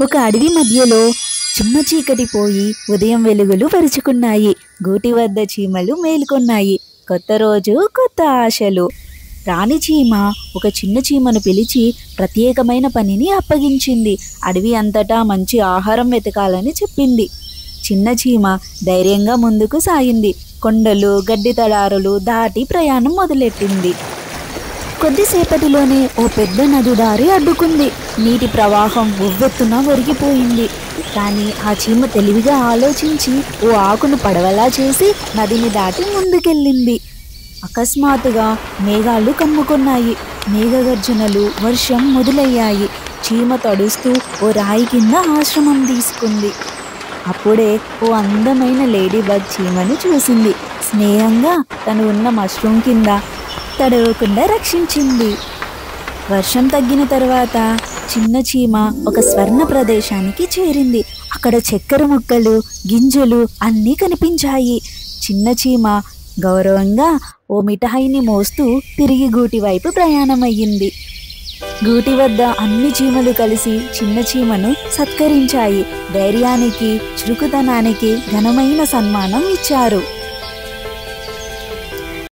ఒక అడవి మధ్యలో చిమ్మ చీకటి పోయి ఉదయం వెలుగులు పరుచుకున్నాయి. గూటి వద్ద చీమలు మేలుకొన్నాయి. కొత్త రోజు, కొత్త ఆశలు. రాణి చీమ ఒక చిన్న చీమను పిలిచి ప్రత్యేకమైన పనిని అప్పగించింది. అడవి అంతటా మంచి ఆహారం వెతకాలని చెప్పింది. చిన్న చీమ ధైర్యంగా ముందుకు సాగింది. కొండలు, గడ్డి తడారులు దాటి ప్రయాణం మొదలెట్టింది. కొద్దిసేపటిలోనే ఓ పెద్ద నది దారి అడ్డుకుంది. నీటి ప్రవాహం ఉవ్వెత్తున ఒరిగిపోయింది. కానీ ఆ చీమ తెలివిగా ఆలోచించి ఓ ఆకును పడవలా చేసి నదిని దాటి ముందుకెళ్ళింది. అకస్మాత్తుగా మేఘాలు కమ్ముకున్నాయి. మేఘగర్జనలు, వర్షం మొదలయ్యాయి. చీమ తడుస్తూ ఓ రాయి కింద ఆశ్రమం తీసుకుంది. అప్పుడే ఓ అందమైన లేడీ బగ్ చీమను చూసింది. స్నేహంగా తను ఉన్న మష్రూమ్ కింద తడవకుండా రక్షించింది. వర్షం తగ్గిన తర్వాత చిన్న చీమ ఒక స్వర్ణ ప్రదేశానికి చేరింది. అక్కడ చక్కెర ముక్కలు, గింజలు అన్నీ కనిపించాయి. చిన్న చీమ గౌరవంగా ఓ మిఠాయిని మోస్తూ తిరిగి గూటి వైపు ప్రయాణమయ్యింది. గూటి వద్ద అన్ని చీమలు కలిసి చిన్న చీమను సత్కరించాయి. ధైర్యానికి, చురుకుతనానికి ఘనమైన సన్మానం ఇచ్చారు.